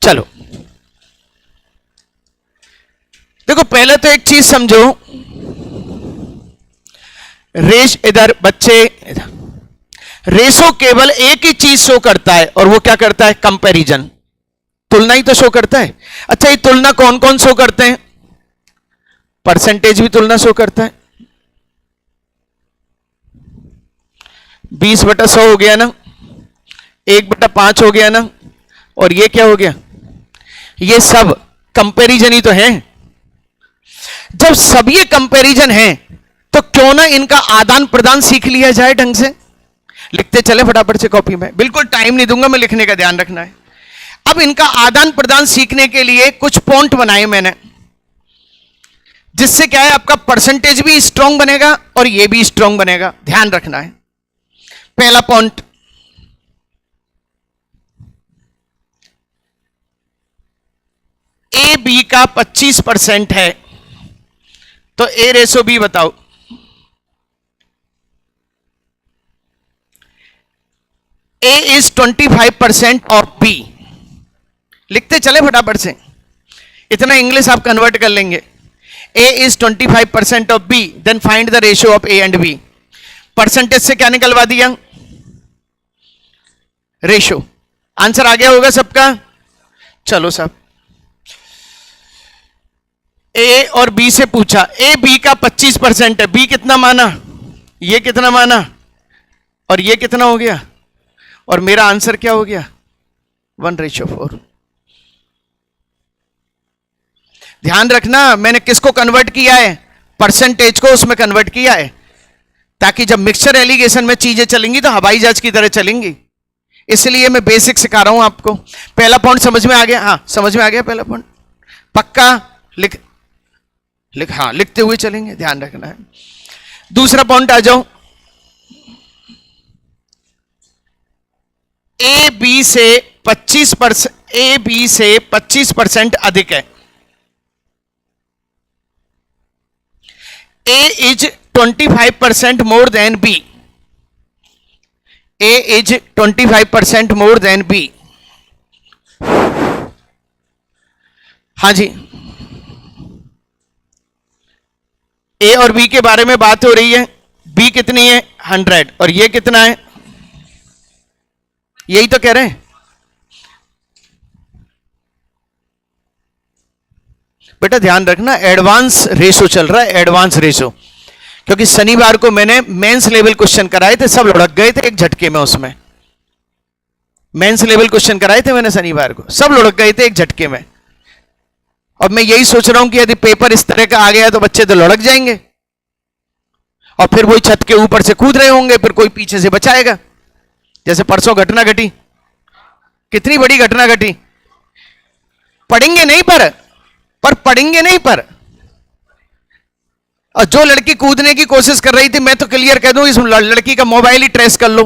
चलो देखो, पहले तो एक चीज समझो, रेश इधर, बच्चे इधर, रेशो केवल एक ही चीज शो करता है और वो क्या करता है? कंपैरिजन, तुलना ही तो शो करता है। अच्छा, ये तुलना कौन कौन शो करते हैं? परसेंटेज भी तुलना शो करता है। 20/100 हो गया ना, 1/5 हो गया ना, और ये क्या हो गया? ये सब कंपैरिजन ही तो है। जब सब ये कंपैरिजन है तो क्यों ना इनका आदान प्रदान सीख लिया जाए ढंग से। लिखते चले फटाफट से कॉपी में, बिल्कुल टाइम नहीं दूंगा मैं, लिखने का ध्यान रखना है। अब इनका आदान प्रदान सीखने के लिए कुछ पॉइंट बनाए मैंने, जिससे क्या है, आपका परसेंटेज भी स्ट्रांग बनेगा और ये भी स्ट्रांग बनेगा, ध्यान रखना है। पहला पॉइंट, ए बी का 25% है तो ए रेशो बी बताओ। ए इज 25% ऑफ बी। लिखते चले फटाफट से, इतना इंग्लिश आप कन्वर्ट कर लेंगे। A is 25% of B, then find the ratio of A and B. Percentage से क्या निकलवा दिया? रेशियो। आंसर आ गया होगा सबका? चलो सब, ए और बी से पूछा, ए बी का 25% है, बी कितना माना, ये कितना माना, और ये कितना हो गया, और मेरा आंसर क्या हो गया? 1:4। ध्यान रखना, मैंने किसको कन्वर्ट किया है? परसेंटेज को उसमें कन्वर्ट किया है, ताकि जब मिक्सचर एलिगेशन में चीजें चलेंगी तो हवाई जहाज की तरह चलेंगी। इसलिए मैं बेसिक सिखा रहा हूं आपको। पहला पॉइंट समझ में आ गया? हाँ समझ में आ गया पहला पॉइंट, पक्का? लिख हाँ, लिखते हुए चलेंगे, ध्यान रखना है। दूसरा पॉइंट आ जाओ, ए बी से 25% अधिक है। A is 25% more than B. A is 25% more than B. हाँ जी, ए और बी के बारे में बात हो रही है। बी कितनी है? 100, और ये कितना है? यही तो कह रहे हैं बेटा, ध्यान रखना, एडवांस रेशो चल रहा है, एडवांस रेशो। क्योंकि शनिवार को मैंने मेंस लेवल क्वेश्चन कराए थे, सब लुढ़क गए थे एक झटके में। उसमें मेंस लेवल क्वेश्चन कराए थे मैंने शनिवार को, सब लुढ़क गए थे एक झटके में। और मैं यही सोच रहा हूं कि यदि पेपर इस तरह का आ गया तो बच्चे तो लुढ़क जाएंगे, और फिर वही छत के ऊपर से कूद रहे होंगे, फिर कोई पीछे से बचाएगा। जैसे परसों घटना घटी, कितनी बड़ी घटना घटी। पढ़ेंगे नहीं पर पढ़ेंगे नहीं पर, और जो लड़की कूदने की कोशिश कर रही थी, मैं तो क्लियर कह दूं, इस लड़की का मोबाइल ही ट्रेस कर लो,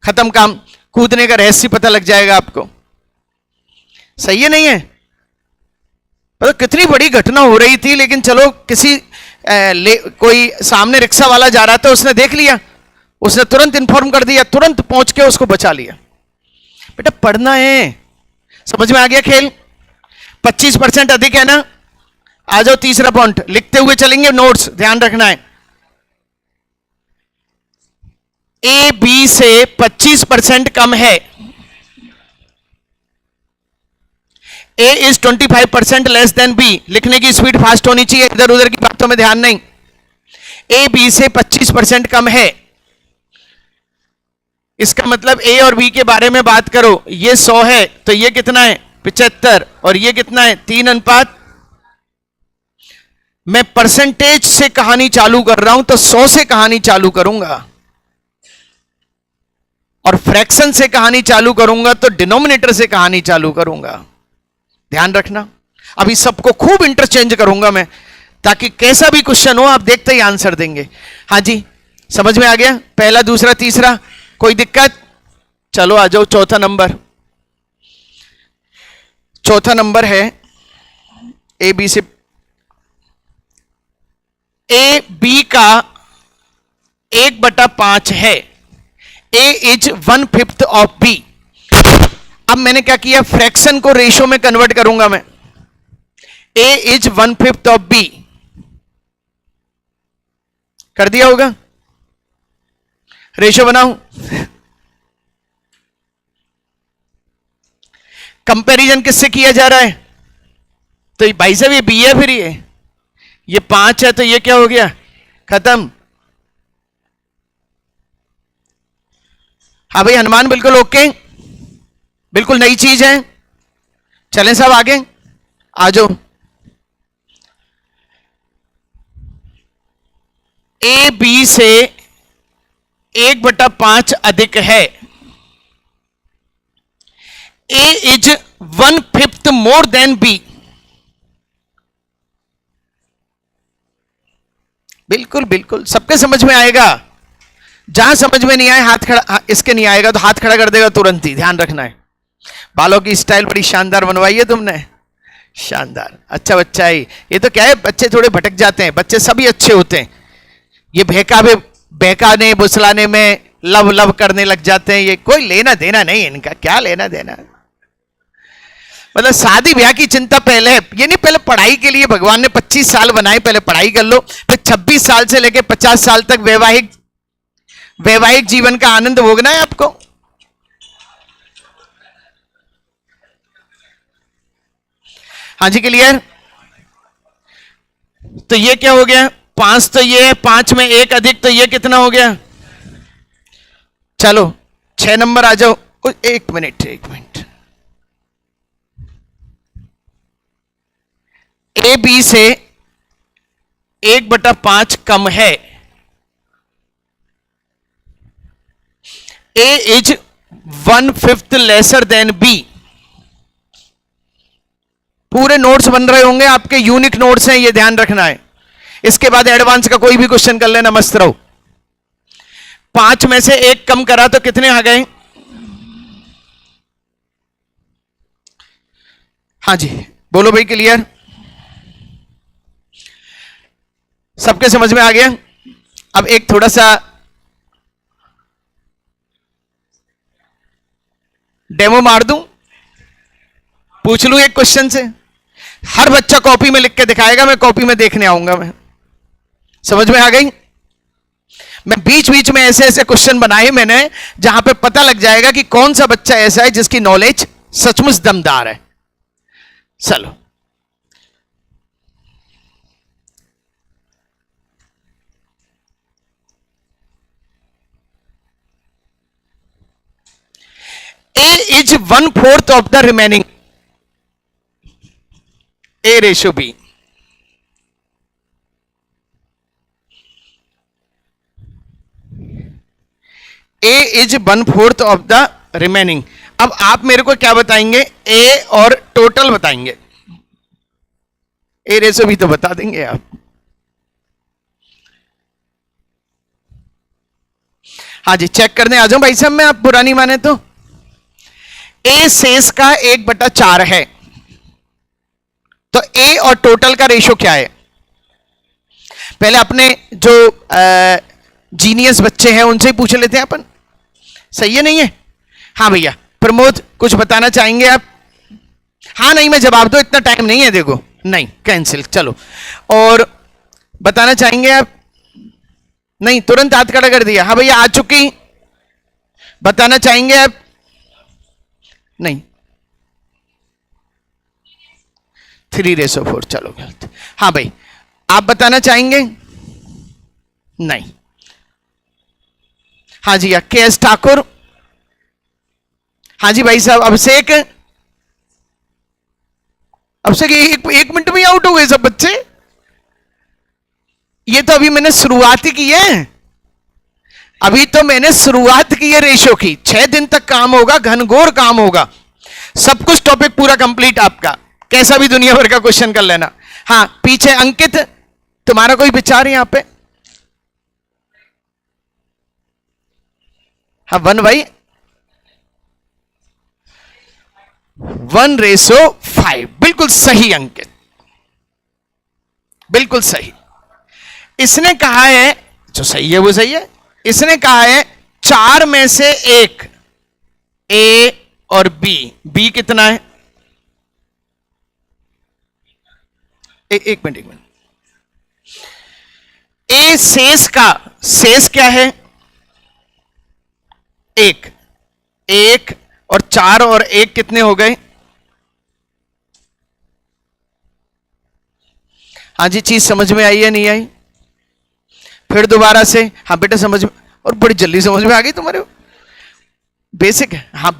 खत्म काम, कूदने का रहस्य पता लग जाएगा आपको। सही है नहीं है? तो कितनी बड़ी घटना हो रही थी, लेकिन चलो किसी कोई सामने रिक्शा वाला जा रहा था, उसने देख लिया, उसने तुरंत इंफॉर्म कर दिया, तुरंत पहुंच के उसको बचा लिया। बेटा पढ़ना है, समझ में आ गया खेल? 25% अधिक है ना। आ जाओ तीसरा पॉइंट, लिखते हुए चलेंगे, नोट्स ध्यान रखना है। ए बी से 25% कम है। A is 25% less than B. लिखने की स्पीड फास्ट होनी चाहिए, इधर उधर की बातों में ध्यान नहीं। ए बी से 25% कम है, इसका मतलब ए और बी के बारे में बात करो। ये 100 है तो ये कितना है? 75, और ये कितना है? 3:1। मैं परसेंटेज से कहानी चालू कर रहा हूं तो 100 से कहानी चालू करूंगा, और फ्रैक्शन से कहानी चालू करूंगा तो डिनोमिनेटर से कहानी चालू करूंगा। ध्यान रखना, अभी सबको खूब इंटरचेंज करूंगा मैं, ताकि कैसा भी क्वेश्चन हो आप देखते ही आंसर देंगे। हाँ जी, समझ में आ गया? पहला, दूसरा, तीसरा, कोई दिक्कत? चलो आ जाओ चौथा नंबर। चौथा नंबर है ए बी से, ए बी का 1/5 है। A is 1/5 of B. अब मैंने क्या किया, फ्रैक्शन को रेशो में कन्वर्ट करूंगा मैं। A इज 1/5 ऑफ B, कर दिया होगा, रेशो बनाऊं। कंपैरिजन किससे किया जा रहा है, तो भाई साहब ये B है, फिर ये 5 है, तो ये क्या हो गया, खत्म। हाँ भाई हनुमान बिल्कुल ओके, बिल्कुल नई चीज है। चलें साहब आगे आ जाओ। ए बी से 1/5 अधिक है। A is 1/5 more than B. बिल्कुल बिल्कुल सबके समझ में आएगा। जहां समझ में नहीं आए हाथ खड़ा, इसके नहीं आएगा तो हाथ खड़ा कर देगा तुरंत ही, ध्यान रखना है। बालों की स्टाइल बड़ी शानदार बनवाई है तुमने, शानदार, अच्छा बच्चा है। ये तो क्या है, बच्चे थोड़े भटक जाते हैं, बच्चे सभी अच्छे होते हैं। ये बहकाने बुसलाने में लव लव करने लग जाते हैं, ये कोई लेना देना नहीं इनका, क्या लेना देना। मतलब शादी ब्याह की चिंता पहले, ये नहीं, पहले पढ़ाई के लिए भगवान ने 25 साल बनाए, पहले पढ़ाई कर लो, फिर 26 साल से लेकर 50 साल तक वैवाहिक जीवन का आनंद भोगना है आपको। हाँ जी क्लियर। तो ये क्या हो गया, 5 तो ये है, 5 में 1 अधिक, तो ये कितना हो गया। चलो 6 नंबर आ जाओ। एक मिनट ए बी से 1/5 कम है। A is 1/5 lesser than B. पूरे नोट्स बन रहे होंगे आपके, यूनिक नोट्स हैं, ये ध्यान रखना है। इसके बाद एडवांस का कोई भी क्वेश्चन कर लेना, मस्त रहो। 5 में से 1 कम करा तो कितने आ गए। हाँ जी बोलो भाई, क्लियर, सबके समझ में आ गया। अब एक थोड़ा सा डेमो मार दूं, पूछ लूं एक क्वेश्चन से। हर बच्चा कॉपी में लिख के दिखाएगा, मैं कॉपी में देखने आऊंगा। मैं समझ में आ गई। मैं बीच बीच में ऐसे ऐसे क्वेश्चन बनाए मैंने, जहां पे पता लग जाएगा कि कौन सा बच्चा ऐसा है जिसकी नॉलेज सचमुच दमदार है। चलो A is 1/4 of the remaining. A ratio B. A is 1/4 of the remaining. अब आप मेरे को क्या बताएंगे, A और टोटल बताएंगे। A रेशो भी तो बता देंगे आप। हाँ जी चेक करने आ जाओ भाई साहब, मैं आप पुरानी माने तो। A शेष का 1/4 है, तो A और टोटल का रेशो क्या है। पहले अपने जो जीनियस बच्चे हैं उनसे ही पूछ लेते हैं अपन, सही है नहीं है। हाँ भैया प्रमोद कुछ बताना चाहेंगे आप। हाँ नहीं मैं जवाब दो, इतना टाइम नहीं है, देखो नहीं कैंसिल। चलो और बताना चाहेंगे आप, नहीं तुरंत हाथ खड़ा कर दिया। हाँ भैया आ चुकी, बताना चाहेंगे आप, नहीं 3/4। चलो गलत। हाँ भाई आप बताना चाहेंगे, नहीं। हाँ जी के एस ठाकुर, हाँ जी भाई साहब अभिषेक, अभिषेक एक मिनट में आउट हो गए सब बच्चे। ये तो अभी मैंने शुरुआत ही की है, अभी तो मैंने शुरुआत की है रेशो की। 6 दिन तक काम होगा, घनघोर काम होगा, सब कुछ टॉपिक पूरा कंप्लीट आपका, कैसा भी दुनिया भर का क्वेश्चन कर लेना। हाँ पीछे अंकित तुम्हारा कोई विचार यहां पे। हाँ 1 भाई 1/5, बिल्कुल सही अंकित, बिल्कुल सही। इसने कहा है, जो सही है वो सही है, इसने कहा है 4 में से 1 A और बी, बी कितना है? एक मिनट, एक मिनट। ए शेष का शेष क्या है? एक, एक और 4 और 1 कितने हो गए? हाँ जी, चीज समझ में आई या नहीं आई? फिर दोबारा से। हाँ बेटा समझ में, और बड़ी जल्दी समझ में आ गई तुम्हारे। बेसिक है। हाँ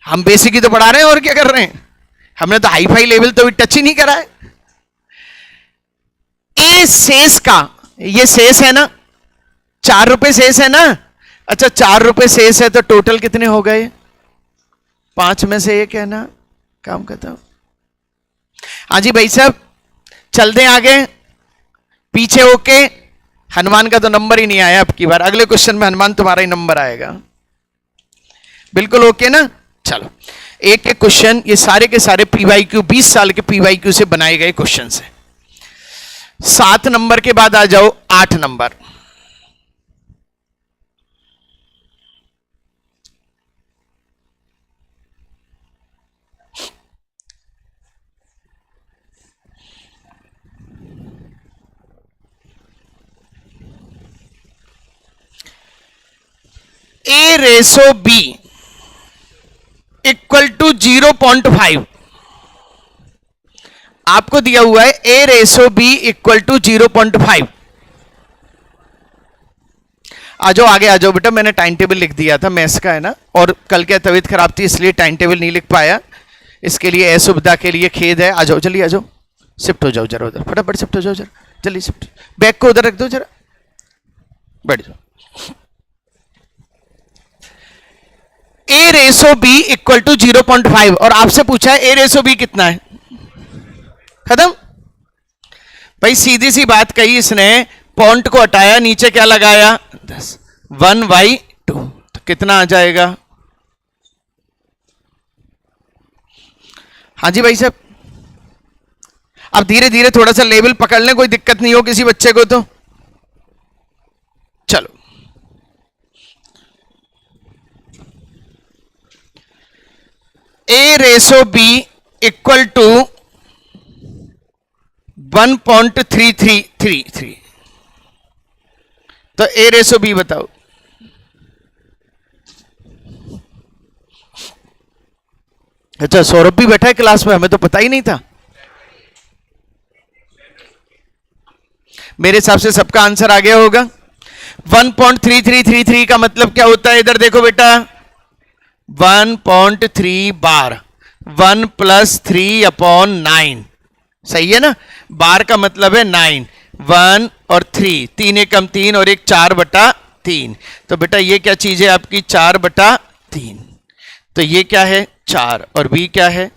हम बेसिक ही तो पढ़ा रहे हैं, और क्या कर रहे हैं? हमने तो हाई फाई लेवल तो भी टच ही नहीं करा है। ए शेष का, ये शेष है ना, 4 रुपए शेष है ना। अच्छा 4 रुपए शेष है तो टोटल कितने हो गए? 5 में से 1 है ना, काम खत्म। हाँ जी भाई साहब, चलते आगे। पीछे होके, हनुमान का तो नंबर ही नहीं आया अब की बार, अगले क्वेश्चन में हनुमान तुम्हारा ही नंबर आएगा। बिल्कुल ओके ना? चलो एक एक क्वेश्चन, ये सारे के सारे पीवाईक्यू, 20 साल के पीवाईक्यू से बनाए गए क्वेश्चन है। 7 नंबर के बाद आ जाओ 8 number. A ratio B equal to 0.5 आपको दिया हुआ है। A ratio B equal to 0.5। आ जाओ आगे, आ जाओ बेटा। मैंने टाइम टेबल लिख दिया था मैथ्स का, है ना, और कल क्या तबीयत खराब थी इसलिए टाइम टेबल नहीं लिख पाया। इसके लिए असुविधा के लिए खेद है। आ जाओ, जल्दी आ जाओ, शिफ्ट हो जाओ जरा उधर, फटाफट शिफ्ट हो जाओ जरा, जल्दी शिफ्ट। बैग को उधर रख दो जरा, बैठ जाओ। ए रेसो बी इक्वल टू 0.5 और आपसे पूछा है ए रेसो बी कितना है। खत्म भाई, सीधी सी बात कही इसने। पॉइंट को हटाया, नीचे क्या लगाया? 10, 1/2। तो कितना आ जाएगा? हाँ जी भाई साहब, अब धीरे धीरे थोड़ा सा लेवल पकड़ लें, कोई दिक्कत नहीं हो किसी बच्चे को तो। चलो ए रेसो बी इक्वल टू 1.3333। तो ए रेसो बी बताओ। अच्छा सौरभ भी बैठा है क्लास में, हमें तो पता ही नहीं था। मेरे हिसाब से सबका आंसर आ गया होगा। 1.3333 का मतलब क्या होता है? इधर देखो बेटा, 1.3 बार 1 + 3/9, सही है ना। बार का मतलब है 9, 1 और 3, 3 एकम 3 और 1 4/3। तो बेटा ये क्या चीज है आपकी? 4/3। तो ये क्या है? 4। और बी क्या है?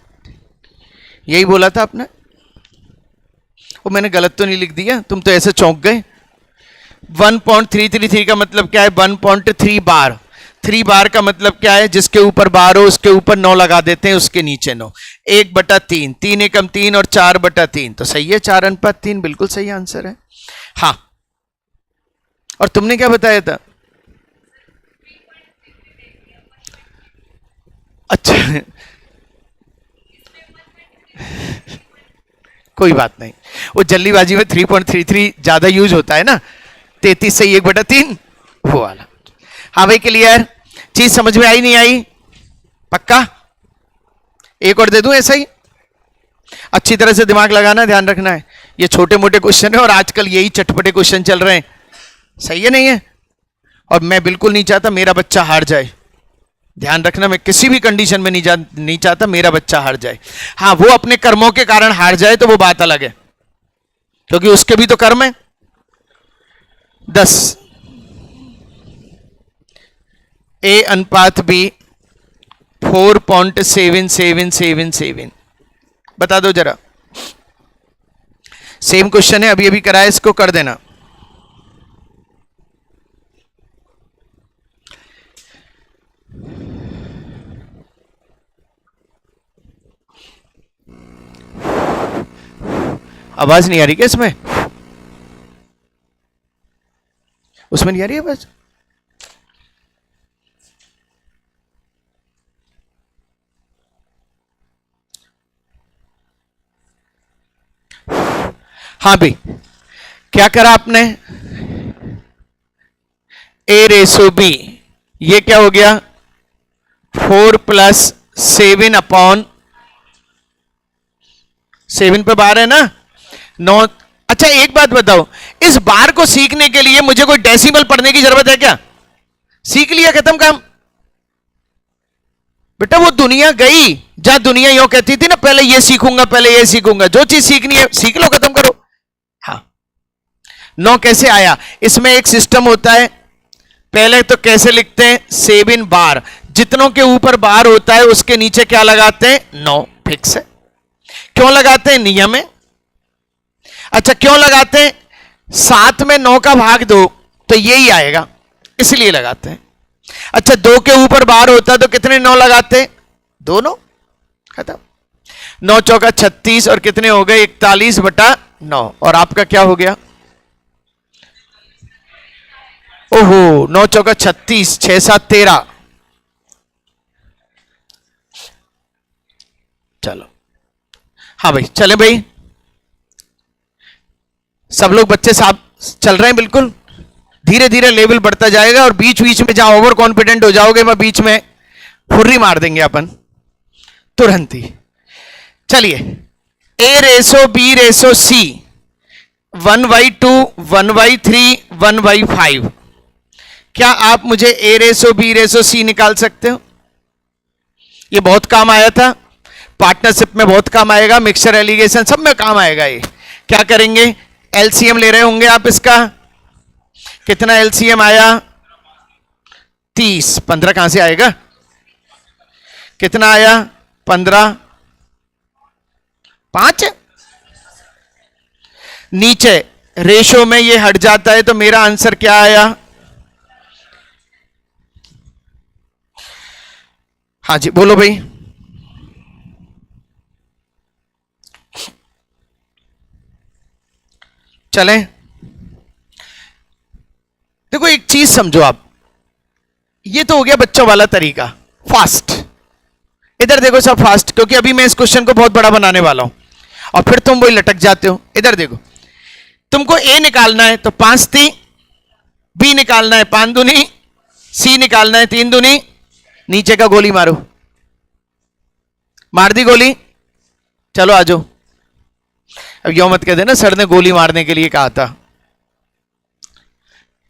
यही बोला था आपने। वो मैंने गलत तो नहीं लिख दिया? तुम तो ऐसे चौंक गए। 1.333 का मतलब क्या है? 1.3 बार। 3 बार का मतलब क्या है? जिसके ऊपर बार हो उसके ऊपर 9 लगा देते हैं, उसके नीचे 9। 1/3, 3 एकम 3 और 4/3। तो सही है, 4/3 बिल्कुल सही आंसर है। हाँ, और तुमने क्या बताया था? अच्छा कोई बात नहीं, वो जल्दीबाजी में 3.33 ज्यादा यूज होता है ना। 33 से 1/3 वो वाला। हाँ भाई क्लियर? चीज समझ में आई नहीं आई? पक्का? एक और दे दूं ऐसा ही? अच्छी तरह से दिमाग लगाना, ध्यान रखना है। ये छोटे मोटे क्वेश्चन है और आजकल यही चटपटे क्वेश्चन चल रहे हैं, सही है नहीं है? और मैं बिल्कुल नहीं चाहता मेरा बच्चा हार जाए। ध्यान रखना, मैं किसी भी कंडीशन में नहीं चाहता मेरा बच्चा हार जाए। हाँ, वो अपने कर्मों के कारण हार जाए तो वो बात अलग है, क्योंकि उसके भी तो कर्म है। 10 A/B 4.7777। बता दो जरा। सेम क्वेश्चन है, अभी अभी कराया, इसको कर देना। आवाज नहीं आ रही क्या इसमें? उसमें नहीं आ रही आवाज? हाँ भाई, क्या करा आपने, ए रेसो बी, ये क्या हो गया 4 + 7/7 पे बार है ना 9। अच्छा एक बात बताओ, इस बार को सीखने के लिए मुझे कोई डेसिमल पढ़ने की जरूरत है क्या? सीख लिया, खत्म काम। बेटा वो दुनिया गई जहां दुनिया यो कहती थी ना, पहले ये सीखूंगा पहले ये सीखूंगा, जो चीज सीखनी है सीख लो, खत्म करो। हाँ, 9 कैसे आया? इसमें एक सिस्टम होता है, पहले तो कैसे लिखते हैं 7 बार, जितनों के ऊपर बार होता है उसके नीचे क्या लगाते हैं 9, फिक्स है। क्यों लगाते हैं? नियम है। अच्छा क्यों लगाते हैं? 7 में 9 का भाग दो तो यही आएगा, इसलिए लगाते हैं। अच्छा 2 के ऊपर बार होता तो कितने 9 लगाते हैं? दोनों, खत्म। 9 चौका 36 और कितने हो गए 41/9, और आपका क्या हो गया? ओहो 9 चौका 36, 6 7 13। चलो हाँ भाई, चले भाई, सब लोग बच्चे साहब चल रहे हैं बिल्कुल, धीरे धीरे लेवल बढ़ता जाएगा, और बीच बीच में जहां ओवर कॉन्फिडेंट हो जाओगे मैं बीच में फुर्री मार देंगे अपन तुरंत ही। चलिए, ए रेसो बी रेसो सी 1/2 1/3 1/5, क्या आप मुझे ए रेसो बी रेसो सी निकाल सकते हो? ये बहुत काम आया था, पार्टनरशिप में बहुत काम आएगा, मिक्सचर एलिगेशन सब में काम आएगा ये। क्या करेंगे? एलसीएम ले रहे होंगे आप इसका, कितना एलसीएम आया 30, 15 कहां से आएगा? कितना आया 15, 5 नीचे रेशो में ये हट जाता है, तो मेरा आंसर क्या आया? हाँ जी बोलो भाई। चलें, देखो एक चीज समझो आप, ये तो हो गया बच्चों वाला तरीका फास्ट। इधर देखो सब फास्ट, क्योंकि अभी मैं इस क्वेश्चन को बहुत बड़ा बनाने वाला हूं, और फिर तुम वही लटक जाते हो। इधर देखो, तुमको ए निकालना है तो 5 3, बी निकालना है 5 दूनी, सी निकालना है 3 दूनी, नीचे का गोली मारो। मार दी गोली, चलो आ जाओ। अब यो मत कह देना सर ने गोली मारने के लिए कहा था।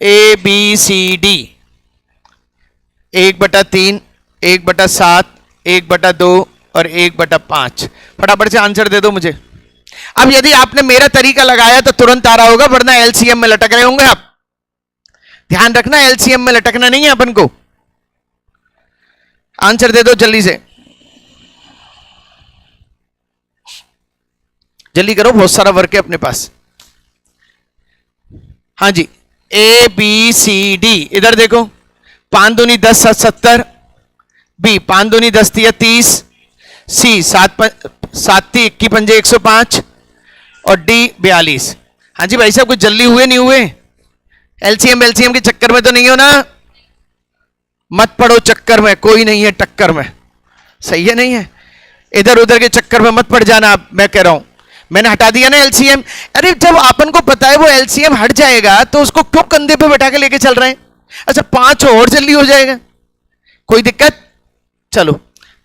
ए बी सी डी 1/3 1/7 1/2 और 1/5, फटाफट से आंसर दे दो मुझे। अब यदि आपने मेरा तरीका लगाया तो तुरंत आ रहा होगा, वरना एलसीएम में लटक रहे होंगे आप। ध्यान रखना, एलसीएम में लटकना नहीं है अपन को। आंसर दे दो जल्दी से, जल्दी करो, बहुत सारा वर्क है अपने पास। हाँ जी, ए बी सी डी, इधर देखो 5 दूनी 10 7 70, बी 5 दूनी 10 3 30, सी 7 3 21 पंजे 105 और डी 42। हाँ जी भाई साहब, कुछ जल्दी हुए नहीं हुए? एलसीएम के चक्कर में तो नहीं हो ना? मत पड़ो चक्कर में, कोई नहीं है टक्कर में, सही है नहीं है? इधर उधर के चक्कर में मत पड़ जाना आप, मैं कह रहा हूं। मैंने हटा दिया ना एलसीएम। अरे जब अपन को पता है वो एलसीएम हट जाएगा तो उसको क्यों कंधे पे बैठा के लेके चल रहे हैं? अच्छा 5 और जल्दी हो जाएगा, कोई दिक्कत? चलो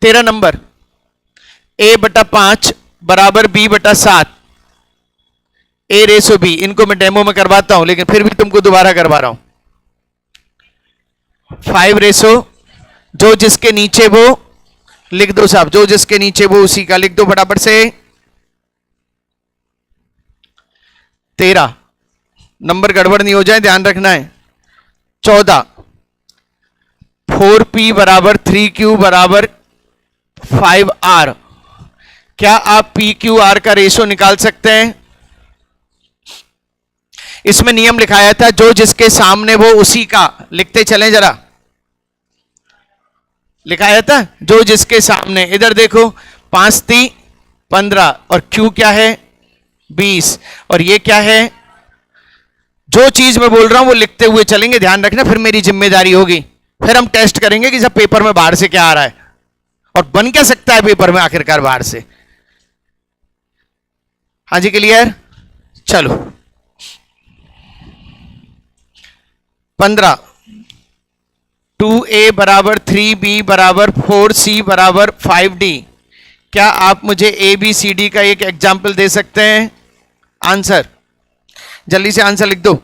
13 नंबर, a/5 बराबर b/7, ए रेसो बी। इनको मैं डेमो में करवाता हूं, लेकिन फिर भी तुमको दोबारा करवा रहा हूं। 5 रेसो, जो जिसके नीचे वो लिख दो साहब, जो जिसके नीचे वो उसी का लिख दो फटाफट से। 13 नंबर गड़बड़ नहीं हो जाए, ध्यान रखना है। 14 4p बराबर 3q बराबर 5r, क्या आप pqr का रेशो निकाल सकते हैं? इसमें नियम लिखाया था, जो जिसके सामने वो उसी का, लिखते चलें जरा, लिखाया था जो जिसके सामने। इधर देखो 5 3 15 और q क्या है 20, और ये क्या है? जो चीज मैं बोल रहा हूं वो लिखते हुए चलेंगे, ध्यान रखना, फिर मेरी जिम्मेदारी होगी। फिर हम टेस्ट करेंगे कि सब पेपर में बाहर से क्या आ रहा है, और बन क्या सकता है पेपर में आखिरकार बाहर से। हाँ जी क्लियर? चलो 15, 2a बराबर 3b बराबर 4c बराबर 5d। क्या आप मुझे ए बी सी डी का एक एग्जाम्पल दे सकते हैं? आंसर जल्दी से आंसर लिख दो।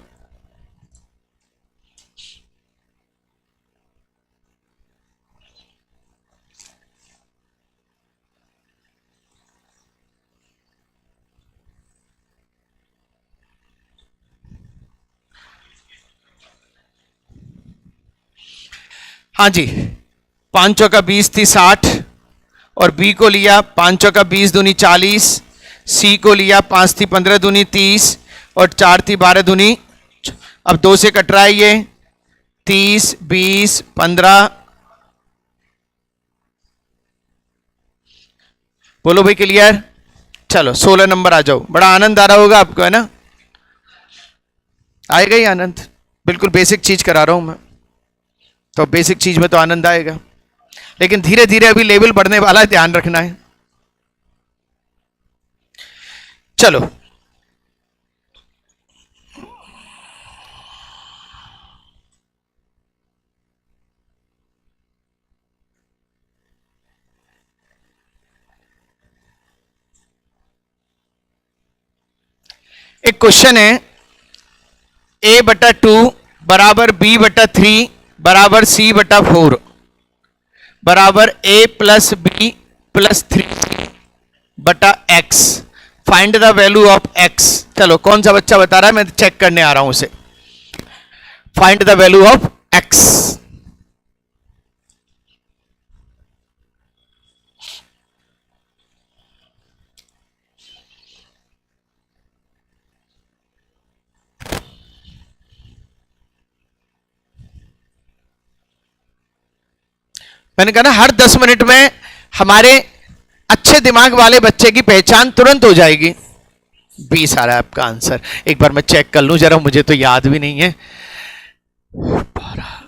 हाँ जी, 5 चौका 20 थी 60, और बी को लिया 5 चौका 20 दूनी 40, सी को लिया 5 थी 15 दूनी 30, और 4 थी 12 दूनी। अब 2 से कट रहा है ये, 30 20 15। बोलो भाई क्लियर? चलो 16 नंबर आ जाओ। बड़ा आनंद आ रहा होगा आपको, है ना? आएगा ही आनंद, बिल्कुल बेसिक चीज करा रहा हूं मैं, तो बेसिक चीज में तो आनंद आएगा, लेकिन धीरे धीरे अभी लेवल बढ़ने वाला है, ध्यान रखना है। चलो एक क्वेश्चन है, a/2 बराबर b/3 बराबर c/4 बराबर a plus B plus 3/x। Find the value of x। चलो कौन सा बच्चा बता रहा है, मैं चेक करने आ रहा हूं उसे। Find the value of x। मैंने कहा ना, हर 10 मिनट में हमारे अच्छे दिमाग वाले बच्चे की पहचान तुरंत हो जाएगी। 20 आ रहा है आपका आंसर, एक बार मैं चेक कर लूं जरा, मुझे तो याद भी नहीं है। 12।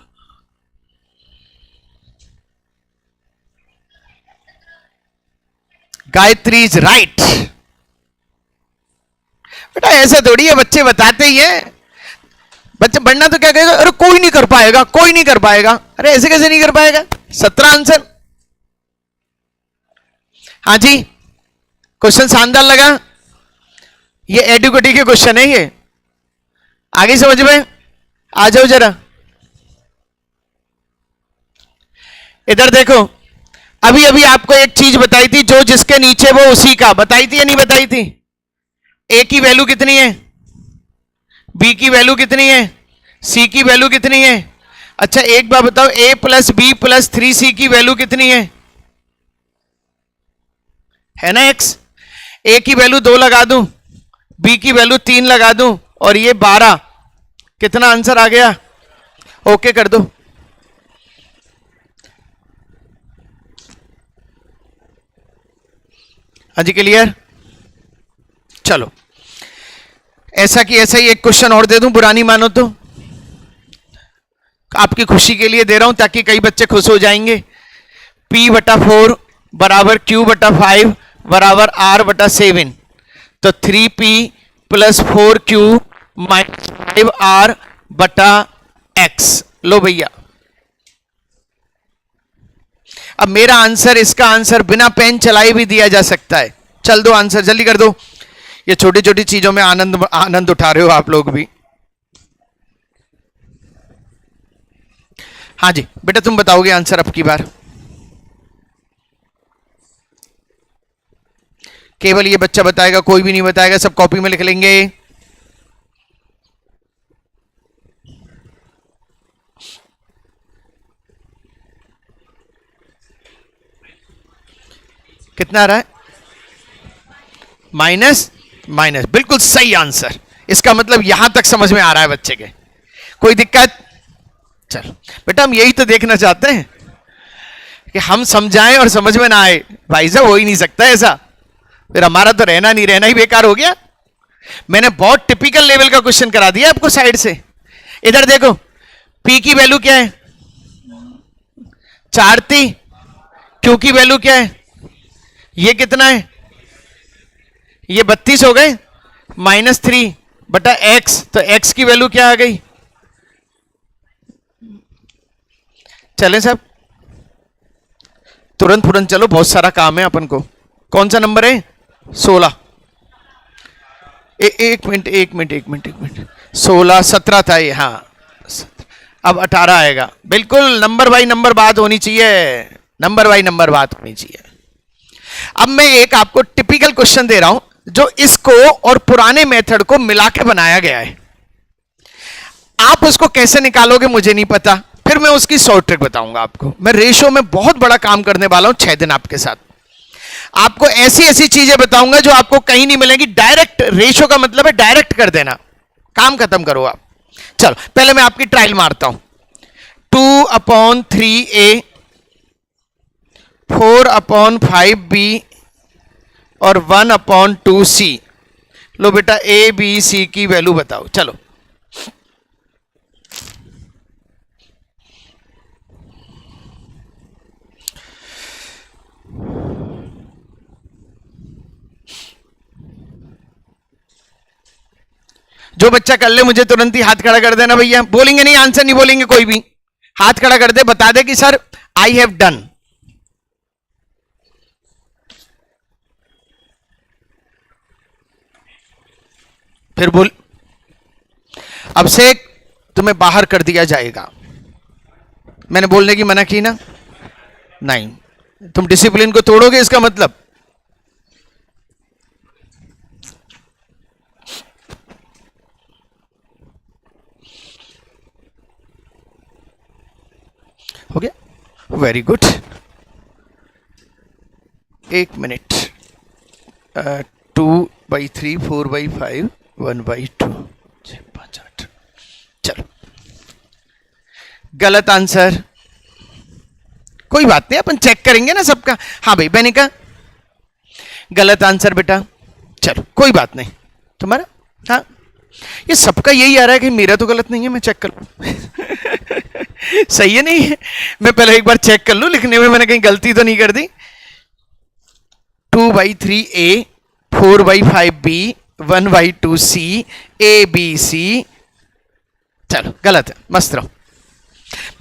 Gayatri is right. बेटा ऐसा थोड़ी है, बच्चे बताते ही है। बच्चे बढ़ना तो क्या कहेगा, अरे कोई नहीं कर पाएगा, कोई नहीं कर पाएगा। अरे ऐसे कैसे नहीं कर पाएगा? 17 आंसर। हाँ जी, क्वेश्चन शानदार लगा। ये एडुकेटी के क्वेश्चन है ये, आगे समझ में। आ जाओ जरा इधर देखो। अभी अभी आपको एक चीज बताई थी, जो जिसके नीचे वो उसी का। बताई थी या नहीं बताई थी? ए की वैल्यू कितनी है, बी की वैल्यू कितनी है, सी की वैल्यू कितनी है? अच्छा एक बार बताओ, a plus B plus 3c की वैल्यू कितनी है ना x? a की वैल्यू 2 लगा दूं, b की वैल्यू 3 लगा दूं, और ये 12। कितना आंसर आ गया? ओके कर दो। हाँ जी क्लियर। चलो ऐसा कि ऐसा ही एक क्वेश्चन और दे दूं, बुरा नहीं मानो तो। आपकी खुशी के लिए दे रहा हूं ताकि कई बच्चे खुश हो जाएंगे। p/4 बराबर q/5 बराबर r/7। तो 3p plus 4q minus 5r/x। लो भैया, अब मेरा आंसर, इसका आंसर बिना पेन चलाए भी दिया जा सकता है। चल दो आंसर, जल्दी कर दो। ये छोटी छोटी चीजों में आनंद उठा रहे हो आप लोग भी। हाँ जी बेटा, तुम बताओगे आंसर अब की बार। केवल ये बच्चा बताएगा, कोई भी नहीं बताएगा, सब कॉपी में लिख लेंगे। कितना आ रहा है? माइनस माइनस, बिल्कुल सही आंसर। इसका मतलब यहां तक समझ में आ रहा है बच्चे के, कोई दिक्कत? चलो बेटा, हम यही तो देखना चाहते हैं कि हम समझाएं और समझ में ना आए। भाई साहब हो ही नहीं सकता ऐसा, फिर हमारा तो रहना नहीं रहना ही बेकार हो गया। मैंने बहुत टिपिकल लेवल का क्वेश्चन करा दिया आपको साइड से। इधर देखो, P की वैल्यू क्या है? 4 थी। Q की वैल्यू क्या है? ये कितना है? ये 32 हो गए। -3 बटा x, तो x की वैल्यू क्या आ गई? चलें साहब, तुरंत तुरंत चलो, बहुत सारा काम है अपन को। कौन सा नंबर है? 16। एक मिनट 16 17 था ये, हाँ अब 18 आएगा। बिल्कुल नंबर बाई नंबर बात होनी चाहिए, नंबर बाई नंबर बात होनी चाहिए। अब मैं एक आपको टिपिकल क्वेश्चन दे रहा हूं जो इसको और पुराने मेथड को मिला के बनाया गया है। आप उसको कैसे निकालोगे मुझे नहीं पता, फिर मैं उसकी शॉर्ट ट्रिक बताऊंगा आपको। मैं रेशो में बहुत बड़ा काम करने वाला हूं 6 दिन आपके साथ। आपको ऐसी ऐसी चीजें बताऊंगा जो आपको कहीं नहीं मिलेंगी। डायरेक्ट रेशो का मतलब है डायरेक्ट कर देना, काम खत्म करो आप। चलो पहले मैं आपकी ट्रायल मारता हूं। 2/3a 4/5b और 1/2c। लो बेटा a b c की वैल्यू बताओ। चलो जो बच्चा कर ले मुझे तुरंत ही हाथ खड़ा कर देना भैया। बोलेंगे नहीं, आंसर नहीं बोलेंगे कोई भी, हाथ खड़ा कर दे, बता दे कि सर आई हैव डन। फिर बोल, अब से तुम्हें बाहर कर दिया जाएगा। मैंने बोलने की मना की ना? नहीं, तुम डिसिप्लिन को तोड़ोगे इसका मतलब। हो गया, वेरी गुड। 1 मिनट। 2/3 4/5 1/2 6 5 8। चलो गलत आंसर, कोई बात नहीं, अपन चेक करेंगे ना सबका। हाँ भाई बेनिका, गलत आंसर बेटा। चलो कोई बात नहीं, तुम्हारा हाँ, ये सबका यही आ रहा है कि मेरा तो गलत नहीं है, मैं चेक कर लूं। सही है नहीं है? मैं पहले एक बार चेक कर लूं, लिखने में मैंने कहीं गलती तो नहीं कर दी। 2/3a 4/5b 1/2c a b c। चलो गलत है, मस्त रहो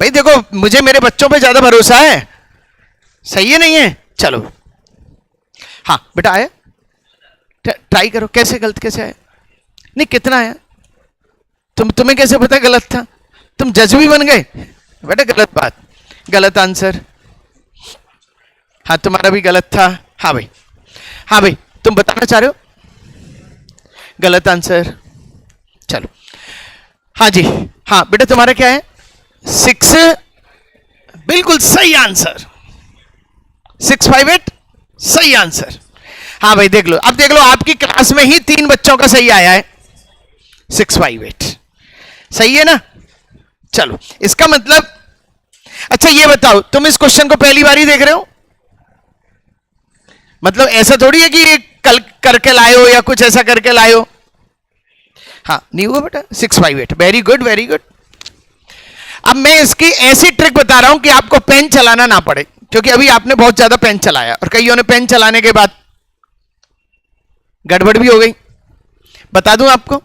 भाई। देखो मुझे मेरे बच्चों पे ज्यादा भरोसा है, सही है नहीं है? चलो हाँ बेटा आया, ट्राई करो। कैसे गलत कैसे आया? नहीं कितना आया? तुम्हें कैसे पता गलत था? तुम जज भी बन गए बेटा। गलत बात, गलत आंसर। हाँ तुम्हारा भी गलत था। हाँ भाई, हाँ भाई तुम बताना चाह रहे हो? गलत आंसर। चलो हाँ जी, हाँ बेटा तुम्हारा क्या है? 6, बिल्कुल सही आंसर। 658 सही आंसर। हाँ भाई देख लो, अब देख लो आपकी क्लास में ही 3 बच्चों का सही आया है। 658 सही है ना? चलो इसका मतलब, अच्छा ये बताओ, तुम इस क्वेश्चन को पहली बार ही देख रहे हो? मतलब ऐसा थोड़ी है कि कल करके लाए हो या कुछ ऐसा करके लाए हो। हाँ नहीं हुआ बेटा। 658 वेरी गुड वेरी गुड। अब मैं इसकी ऐसी ट्रिक बता रहा हूं कि आपको पेन चलाना ना पड़े, क्योंकि अभी आपने बहुत ज्यादा पेन चलाया और कईयों ने पेन चलाने के बाद गड़बड़ भी हो गई। बता दूं आपको,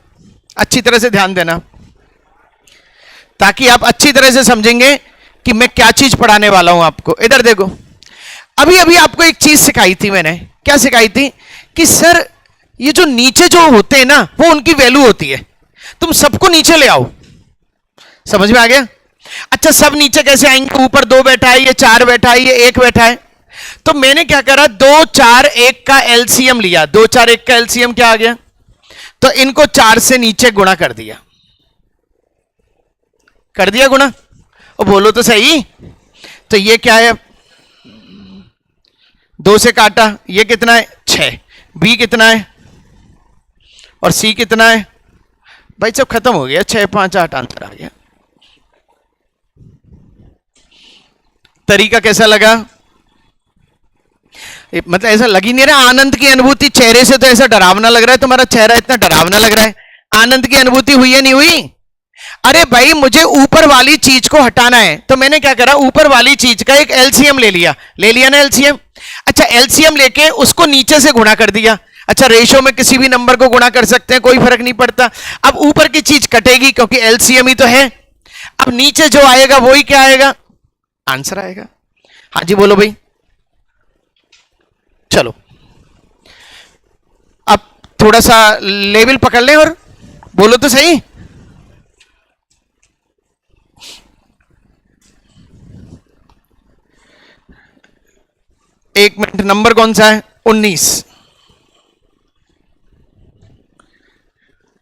अच्छी तरह से ध्यान देना ताकि आप अच्छी तरह से समझेंगे कि मैं क्या चीज पढ़ाने वाला हूं आपको। इधर देखो, अभी अभी आपको एक चीज सिखाई थी मैंने। क्या सिखाई थी? कि सर ये जो नीचे जो होते हैं ना, वो उनकी वैल्यू होती है, तुम सबको नीचे ले आओ। समझ में आ गया? अच्छा सब नीचे कैसे आएंगे? ऊपर 2 बैठा है, ये 4 बैठा है, ये 1 बैठा है। तो मैंने क्या करा, 2 4 1 का एलसीएम लिया। 2 4 1 का एलसीएम क्या आ गया? तो इनको 4 से नीचे गुणा कर दिया। कर दिया गुणा? और बोलो तो सही। तो ये क्या है? 2 से काटा, ये कितना है? 6। बी कितना है? और सी कितना है? भाई सब खत्म हो गया। 6 5 8 आंसर आ गया। तरीका कैसा लगा? मतलब ऐसा लग ही नहीं रहा आनंद की अनुभूति चेहरे से, तो ऐसा डरावना लग रहा है तुम्हारा चेहरा, इतना डरावना लग रहा है। आनंद की अनुभूति हुई है नहीं हुई? अरे भाई मुझे ऊपर वाली चीज को हटाना है, तो मैंने क्या करा, ऊपर वाली चीज का एक एलसीएम ले लिया। ले लिया ना एलसीएम? अच्छा एलसीएम लेके उसको नीचे से गुणा कर दिया। अच्छा, रेशो में किसी भी नंबर को गुणा कर सकते हैं, कोई फर्क नहीं पड़ता। अब ऊपर की चीज कटेगी क्योंकि एलसीएम ही तो है। अब नीचे जो आएगा वही क्या आएगा, आंसर आएगा। हाँ जी बोलो भाई। चलो अब थोड़ा सा लेवल पकड़ लें और बोलो तो सही। एक मिनट, नंबर कौन सा है, 19।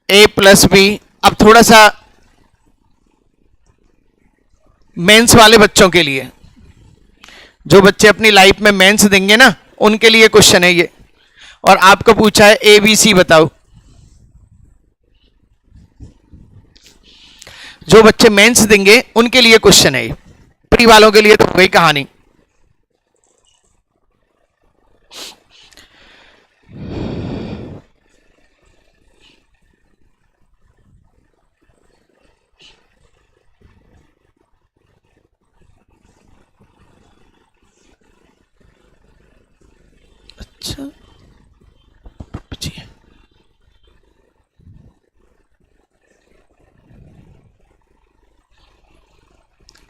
ए प्लस बी। अब थोड़ा सा मेंस वाले बच्चों के लिए, जो बच्चे अपनी लाइफ में मेंस देंगे ना, उनके लिए क्वेश्चन है ये। और आपको पूछा है ए बी सी बताओ। जो बच्चे मेंस देंगे उनके लिए क्वेश्चन है ये, प्री वालों के लिए तो वही कहानी। अच्छा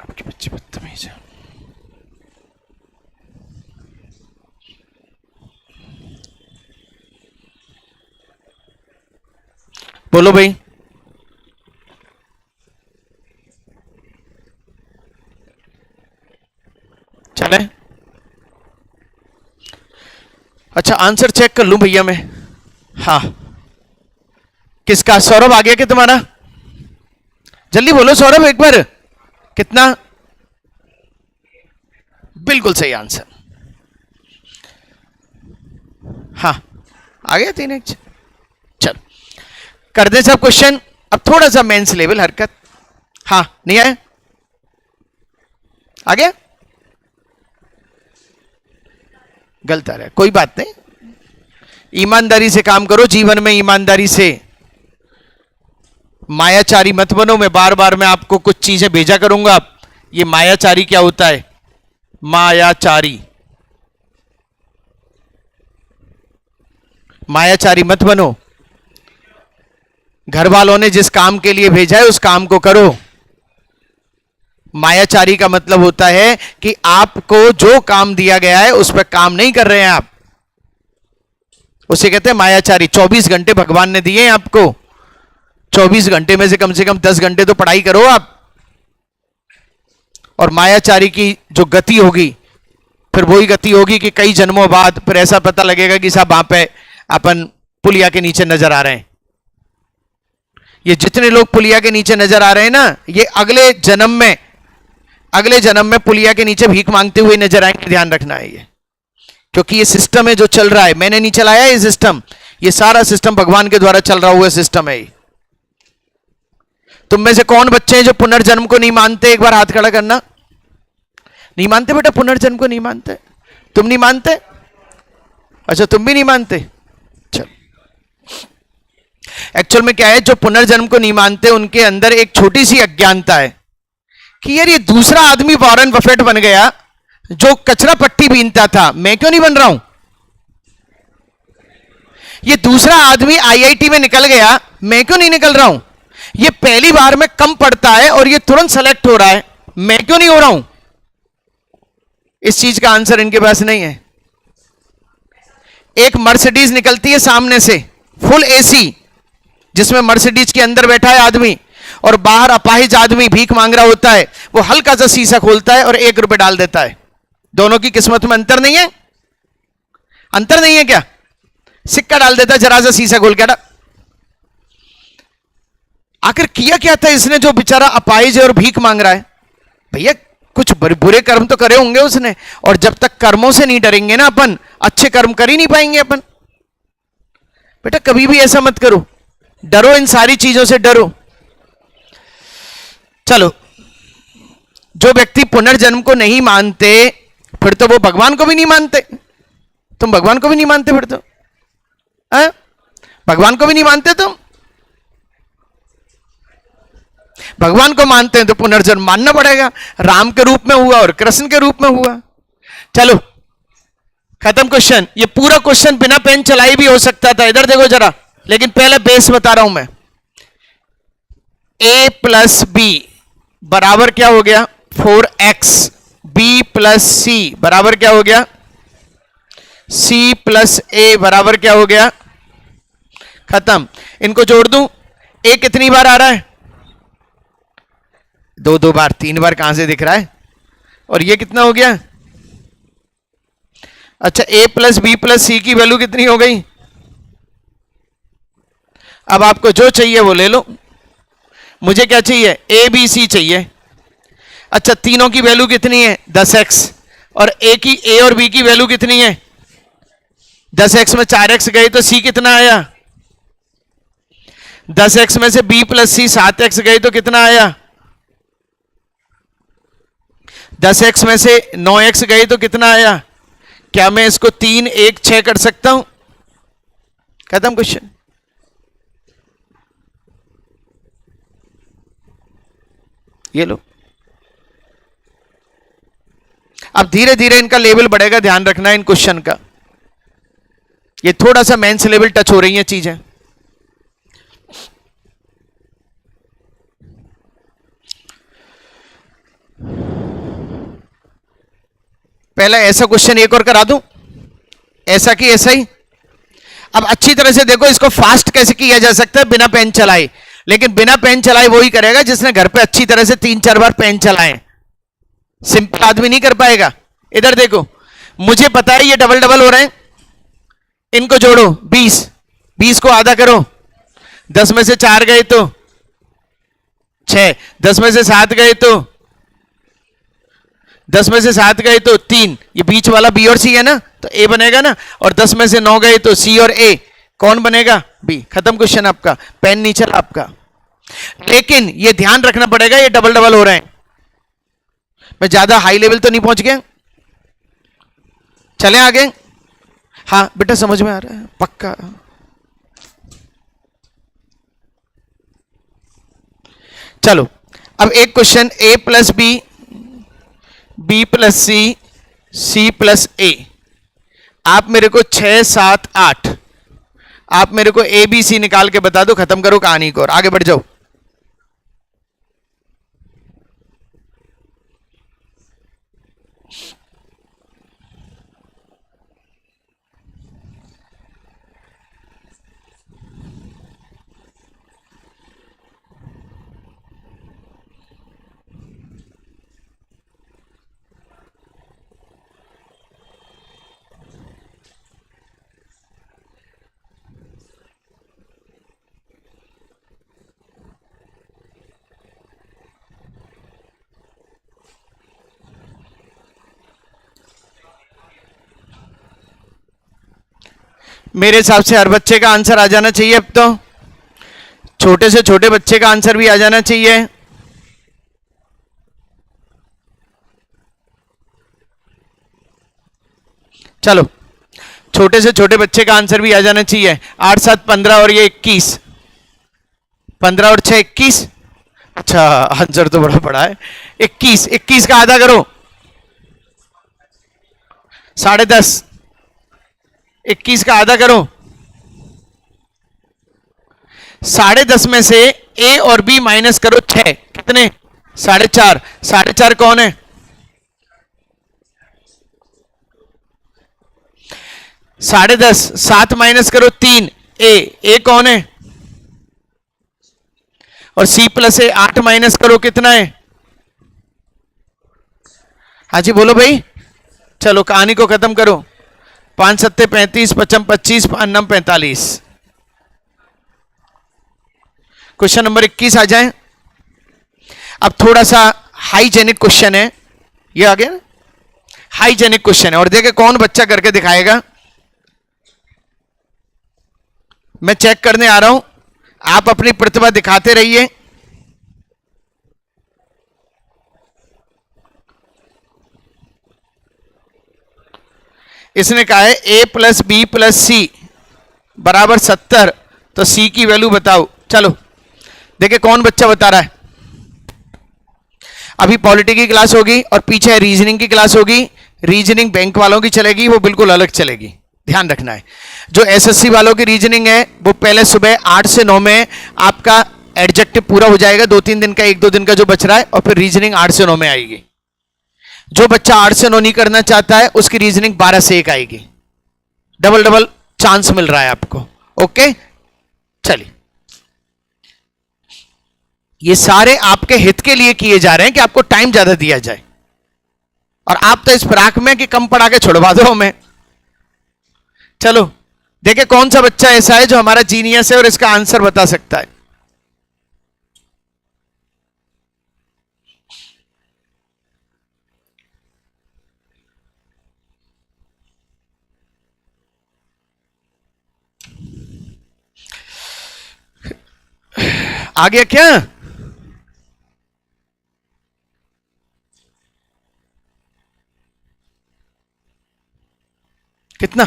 आपके बच्चे बदतमीज है। बोलो भाई। चले, अच्छा आंसर चेक कर लूं भैया मैं। हाँ, किसका, सौरभ आ गया क्या तुम्हारा? जल्दी बोलो सौरभ एक बार, कितना? बिल्कुल सही आंसर। हाँ आ गया 3x। चल कर दे सब क्वेश्चन। अब थोड़ा सा मेंस लेवल हरकत। हाँ नहीं आया, आ गया, गलत आ रहा है, कोई बात नहीं। ईमानदारी से काम करो जीवन में, ईमानदारी से। मायाचारी मत बनो। मैं बार बार मैं आपको कुछ चीजें भेजा करूंगा। ये मायाचारी क्या होता है, मायाचारी, मायाचारी मत बनो। घर वालों ने जिस काम के लिए भेजा है उस काम को करो। मायाचारी का मतलब होता है कि आपको जो काम दिया गया है उस पर काम नहीं कर रहे हैं आप, उसे कहते हैं मायाचारी। 24 घंटे भगवान ने दिए हैं आपको, 24 घंटे में से कम 10 घंटे तो पढ़ाई करो आप। और मायाचारी की जो गति होगी फिर वही गति होगी कि कई जन्मों बाद फिर ऐसा पता लगेगा कि साहब वहां पे अपन पुलिया के नीचे नजर आ रहे हैं। ये जितने लोग पुलिया के नीचे नजर आ रहे हैं ना, ये अगले जन्म में पुलिया के नीचे भीख मांगते हुए नजर आएंगे। ध्यान रखना है ये, क्योंकि ये सिस्टम है जो चल रहा है। मैंने नहीं चलाया ये सिस्टम, ये सारा सिस्टम भगवान के द्वारा चल रहा हुआ सिस्टम है। तुम में से कौन बच्चे हैं जो पुनर्जन्म को नहीं मानते? एक बार हाथ खड़ा करना। नहीं मानते बेटा, पुनर्जन्म को नहीं मानते? तुम नहीं मानते? अच्छा तुम भी नहीं मानते। चल, एक्चुअल में क्या है, जो पुनर्जन्म को नहीं मानते उनके अंदर एक छोटी सी अज्ञानता है कि यार ये दूसरा आदमी वॉरेन बफेट बन गया जो कचरा पट्टी बीनता था, मैं क्यों नहीं बन रहा हूं? ये दूसरा आदमी आईआईटी में निकल गया, मैं क्यों नहीं निकल रहा हूं? ये पहली बार में कम पढ़ता है और ये तुरंत सेलेक्ट हो रहा है, मैं क्यों नहीं हो रहा हूं? इस चीज का आंसर इनके पास नहीं है। एक मर्सिडीज निकलती है सामने से, फुल एसी, जिसमें मर्सिडीज के अंदर बैठा है आदमी और बाहर अपाहिज आदमी भीख मांग रहा होता है। वो हल्का सा शीशा खोलता है और 1 रुपए डाल देता है। दोनों की किस्मत में अंतर नहीं है? अंतर नहीं है क्या? सिक्का डाल देता है जरा सा शीशा खोल के। आखिर किया क्या था इसने जो बेचारा अपाहिज है और भीख मांग रहा है? भैया कुछ बुरे कर्म तो करे होंगे उसने, और जब तक कर्मों से नहीं डरेंगे ना अपन, अच्छे कर्म कर ही नहीं पाएंगे अपन। बेटा कभी भी ऐसा मत करो, डरो, इन सारी चीजों से डरो। चलो, जो व्यक्ति पुनर्जन्म को नहीं मानते फिर तो वो भगवान को भी नहीं मानते। तुम भगवान को भी नहीं मानते फिर तो, भगवान को भी नहीं मानते तुम। भगवान को मानते हैं तो पुनर्जन्म मानना पड़ेगा। राम के रूप में हुआ और कृष्ण के रूप में हुआ। चलो खत्म क्वेश्चन। ये पूरा क्वेश्चन बिना पेन चलाई भी हो सकता था, इधर देखो जरा, लेकिन पहले बेस बता रहा हूं मैं। a प्लस बी बराबर क्या हो गया 4x, b प्लस सी बराबर क्या हो गया c प्लस a बराबर क्या हो गया, खत्म। इनको जोड़ दूं, a कितनी बार आ रहा है, दो बार, 3 बार कहां से दिख रहा है, और ये कितना हो गया, अच्छा a प्लस बी प्लस सी की वैल्यू कितनी हो गई। अब आपको जो चाहिए वो ले लो, मुझे क्या चाहिए a b c चाहिए। अच्छा तीनों की वैल्यू कितनी है 10x, और a और b की वैल्यू कितनी है 10x में 4x गए तो c कितना आया, 10x में से b प्लस सी 7x गए तो कितना आया, 10x में से 9x गए तो कितना आया। क्या मैं इसको 3 1 6 कर सकता हूं, खत्म क्वेश्चन। ये लो, अब धीरे धीरे इनका लेवल बढ़ेगा, ध्यान रखना है इन क्वेश्चन का। ये थोड़ा सा मेंस लेवल टच हो रही है चीजें। पहला ऐसा क्वेश्चन एक और करा दूं, ऐसा कि ऐसा ही। अब अच्छी तरह से देखो, इसको फास्ट कैसे किया जा सकता है बिना पेन चलाए, लेकिन बिना पेन चलाए वही करेगा जिसने घर पे अच्छी तरह से 3-4 बार पेन चलाए, सिंपल आदमी नहीं कर पाएगा। इधर देखो, मुझे पता है ये डबल डबल हो रहे हैं, इनको जोड़ो 20, 20 को आधा करो, 10 में से 4 गए तो 6, 10 में से 7 गए तो 10 में से 7 गए तो 3, ये बीच वाला बी और सी है ना, तो ए बनेगा ना, और 10 में से 9 गए तो सी और ए, कौन बनेगा बी। खत्म क्वेश्चन आपका, पेन नहीं चला आपका। लेकिन ये ध्यान रखना पड़ेगा ये डबल डबल हो रहे हैं। मैं ज्यादा हाई लेवल तो नहीं पहुंच गया, चले आगे। हाँ बेटा समझ में आ रहा है पक्का। चलो अब एक question, a plus B, b plus C, c plus A. आप मेरे को 6 7 8, आप मेरे को a b c निकाल के बता दो, खत्म करो कहानी को और आगे बढ़ जाओ। मेरे हिसाब से हर बच्चे का आंसर आ जाना चाहिए। अब तो छोटे से छोटे बच्चे का आंसर भी आ जाना चाहिए। चलो छोटे से छोटे बच्चे का आंसर भी आ जाना चाहिए। 8 7 15 और ये 21, 15 और 6 21। अच्छा आंसर तो बड़ा बड़ा है। 21, 21 का आधा करो 10.5, 21 का आधा करो 10.5 में से a और b माइनस करो 6, कितने 4.5, 4.5 कौन है 10.5, 7 माइनस करो 3, a कौन है, और c प्लस ए 8 माइनस करो कितना है। हाँ जी बोलो भाई, चलो कहानी को खत्म करो। 5 7 35, 55 25, 5 9 45। क्वेश्चन नंबर 21 आ जाए। अब थोड़ा सा हाइजेनिक क्वेश्चन है, ये आ गया हाइजेनिक क्वेश्चन है, और देखे कौन बच्चा करके दिखाएगा। मैं चेक करने आ रहा हूं, आप अपनी प्रतिभा दिखाते रहिए। इसने कहा है a प्लस बी प्लस सी बराबर 70, तो c की वैल्यू बताओ। चलो देखिए कौन बच्चा बता रहा है। अभी पॉलिटी की क्लास होगी और पीछे रीजनिंग की क्लास होगी। रीजनिंग बैंक वालों की चलेगी वो बिल्कुल अलग चलेगी, ध्यान रखना है। जो एसएससी वालों की रीजनिंग है वो पहले सुबह 8 से 9 में आपका एडजेक्टिव पूरा हो जाएगा, 2-3 दिन का, 1-2 दिन का जो बच रहा है, और फिर रीजनिंग 8 से 9 में आएगी। जो बच्चा 8 से 9 नहीं करना चाहता है उसकी रीजनिंग 12 से 1 आएगी। डबल डबल चांस मिल रहा है आपको। ओके, चलिए, ये सारे आपके हित के लिए किए जा रहे हैं कि आपको टाइम ज्यादा दिया जाए, और आप तो इस फिराक में कि कम पढ़ा के छुड़वा दो हमें। चलो देखे कौन सा बच्चा ऐसा है जो हमारा जीनियस है और इसका आंसर बता सकता है। आ गया क्या? कितना?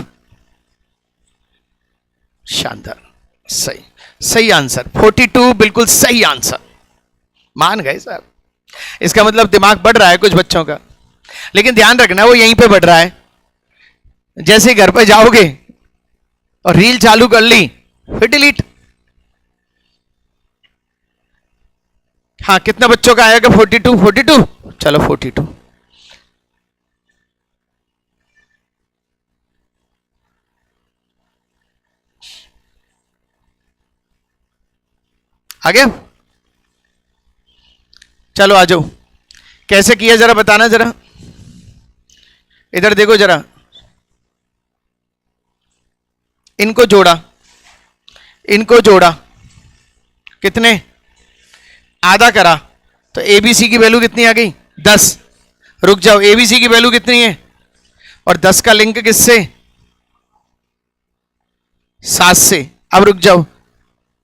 शानदार, सही सही आंसर 42, बिल्कुल सही आंसर, मान गए साहब। इसका मतलब दिमाग बढ़ रहा है कुछ बच्चों का, लेकिन ध्यान रखना वो यहीं पे बढ़ रहा है। जैसे ही घर पे जाओगे और रील चालू कर ली फिर डिलीट। हाँ, कितना बच्चों का आएगा? 42, 42, चलो 42। आ गया? चलो आ जाओ। कैसे किया जरा बताना, जरा इधर देखो जरा। इनको जोड़ा, इनको जोड़ा, कितने? आधा करा तो एबीसी की वैल्यू कितनी आ गई? 10। रुक जाओ, एबीसी की वैल्यू कितनी है? और 10 का लिंक किससे? 7 से। अब रुक जाओ,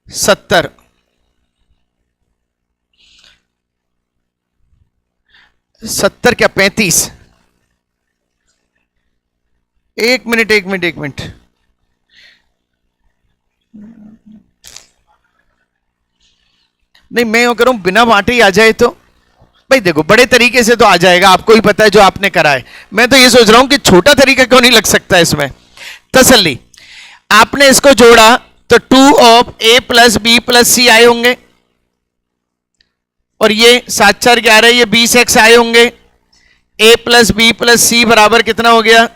70। 70 क्या 35? एक मिनट एक मिनट एक मिनट, नहीं मैं यूं करूं बिना बांटे ही आ जाए तो। भाई देखो बड़े तरीके से तो आ जाएगा, आपको ही पता है जो आपने करा है। मैं तो ये सोच रहा हूं कि छोटा तरीका क्यों नहीं लग सकता इसमें। तसल्ली, आपने इसको जोड़ा तो 2 of A plus B plus C आए होंगे, और ये 7 4 11, ये 20x आए होंगे। ए प्लस बी प्लस सी बराबर कितना हो गया?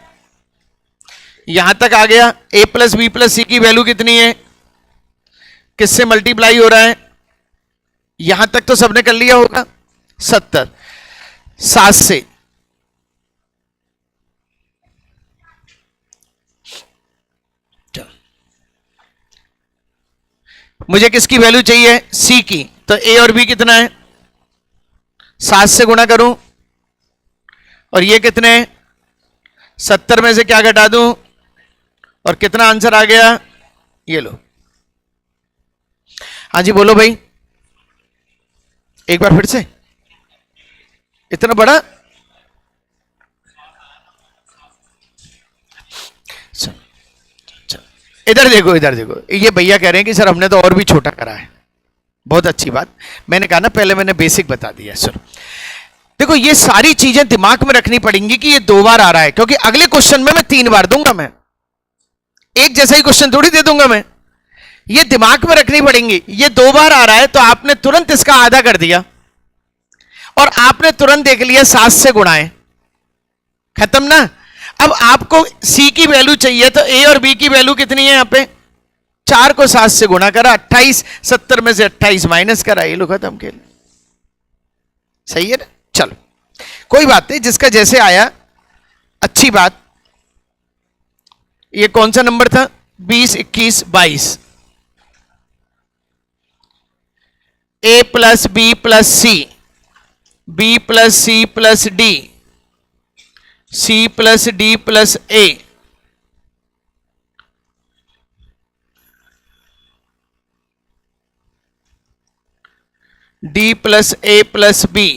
यहां तक आ गया। ए प्लस बी प्लस सी की वैल्यू कितनी है? किससे मल्टीप्लाई हो रहा है? यहां तक तो सबने कर लिया होगा। 70 7 से। मुझे किसकी वैल्यू चाहिए? सी की। तो ए और बी कितना है? 7 से गुणा करूं, और ये कितने? 70 में से क्या घटा दूं, और कितना आंसर आ गया? ये लो। हाँ जी बोलो भाई, एक बार फिर से। इतना बड़ा? इधर देखो, इधर देखो, ये भैया कह रहे हैं कि सर हमने तो और भी छोटा करा है। बहुत अच्छी बात। मैंने कहा ना पहले मैंने बेसिक बता दिया। सर देखो ये सारी चीजें दिमाग में रखनी पड़ेंगी कि ये 2 बार आ रहा है, क्योंकि अगले क्वेश्चन में मैं 3 बार दूंगा। मैं एक जैसा ही क्वेश्चन थोड़ी दे दूंगा मैं, ये दिमाग में रखनी पड़ेंगी। ये 2 बार आ रहा है तो आपने तुरंत इसका आधा कर दिया, और आपने तुरंत देख लिया 7 से गुणाएं, खत्म ना। अब आपको सी की वैल्यू चाहिए, तो ए और बी की वैल्यू कितनी है? यहां पे 4 को 7 से गुणा करा, 28। 70 में से 28 माइनस करा, ये लो खत्म खेल। सही है ना? चलो कोई बात नहीं, जिसका जैसे आया अच्छी बात। ये कौन सा नंबर था? 20 21 22। A plus B plus C, B plus C plus D, C plus D plus A, D plus A plus B,